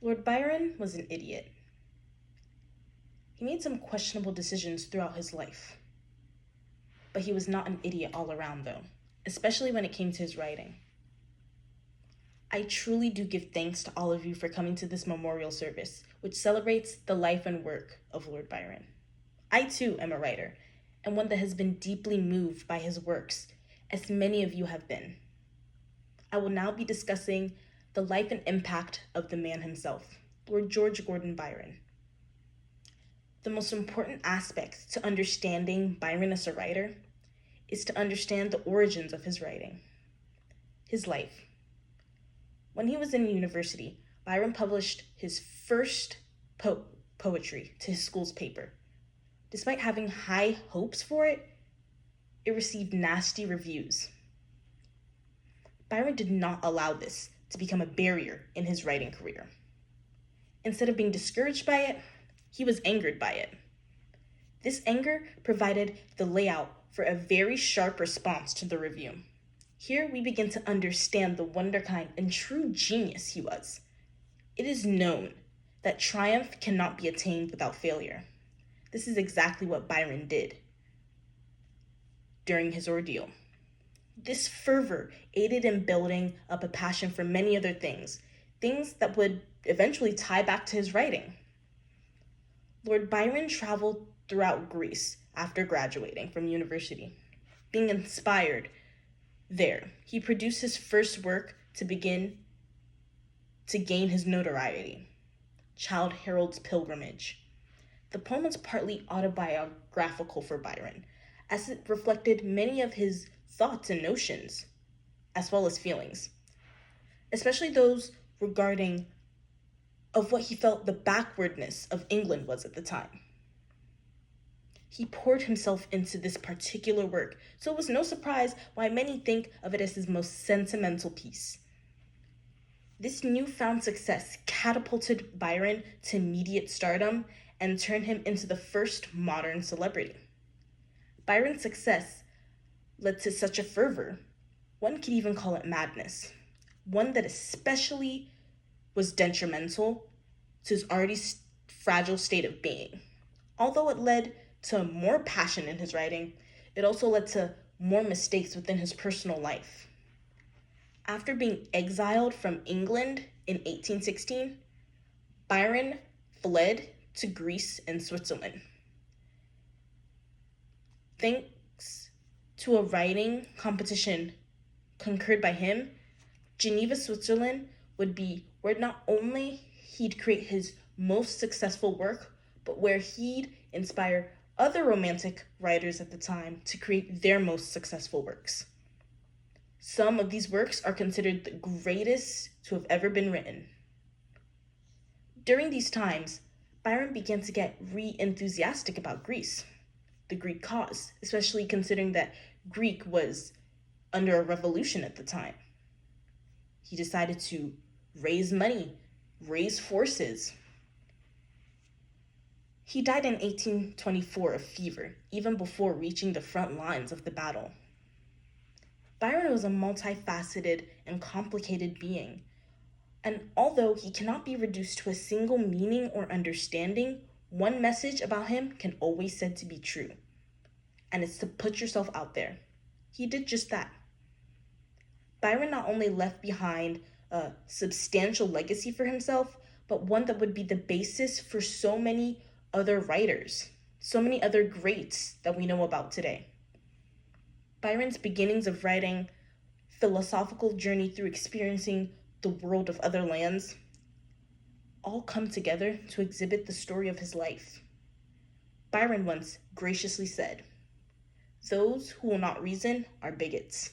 Lord Byron was an idiot. He made some questionable decisions throughout his life. But he was not an idiot all around, though, especially when it came to his writing. I truly do give thanks to all of you for coming to this memorial service, which celebrates the life and work of Lord Byron. I too am a writer, and one that has been deeply moved by his works, as many of you have been. I will now be discussing the life and impact of the man himself, Lord George Gordon Byron. The most important aspect to understanding Byron as a writer is to understand the origins of his writing, his life. When he was in university, Byron published his first poetry to his school's paper. Despite having high hopes for it, it received nasty reviews. Byron did not allow this to become a barrier in his writing career. Instead of being discouraged by it, he was angered by it. This anger provided the layout for a very sharp response to the review. Here we begin to understand the wonderkind and true genius he was. It is known that triumph cannot be attained without failure. This is exactly what Byron did during his ordeal. This fervor aided in building up a passion for many other things that would eventually tie back to his writing. Lord Byron traveled throughout Greece after graduating from university. Being inspired there, he produced his first work to begin to gain his notoriety, Childe Harold's Pilgrimage. The poem was partly autobiographical for Byron, as it reflected many of his thoughts and notions, as well as feelings, especially those regarding of what he felt the backwardness of England was at the time. He poured himself into this particular work, so it was no surprise why many think of it as his most sentimental piece. This newfound success catapulted Byron to immediate stardom and turned him into the first modern celebrity. Byron's success led to such a fervor, one could even call it madness, one that especially was detrimental to his already fragile state of being. Although it led to more passion in his writing, it also led to more mistakes within his personal life. After being exiled from England in 1816, Byron fled to Greece and Switzerland. Thanks to a writing competition concurred by him, Geneva, Switzerland would be where not only he'd create his most successful work, but where he'd inspire other romantic writers at the time to create their most successful works. Some of these works are considered the greatest to have ever been written. During these times, Byron began to get re-enthusiastic about Greece, the Greek cause, especially considering that Greek was under a revolution at the time. He decided to raise money, raise forces. He died in 1824 of fever, even before reaching the front lines of the battle. Byron was a multifaceted and complicated being, and although he cannot be reduced to a single meaning or understanding, one message about him can always be said to be true, and it's to put yourself out there. He did just that. Byron not only left behind a substantial legacy for himself, but one that would be the basis for so many other writers, so many other greats that we know about today. Byron's beginnings of writing, philosophical journey through experiencing the world of other lands, all come together to exhibit the story of his life. Byron once graciously said, "Those who will not reason are bigots,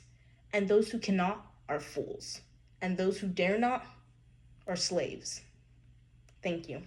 and those who cannot are fools, and those who dare not are slaves." Thank you.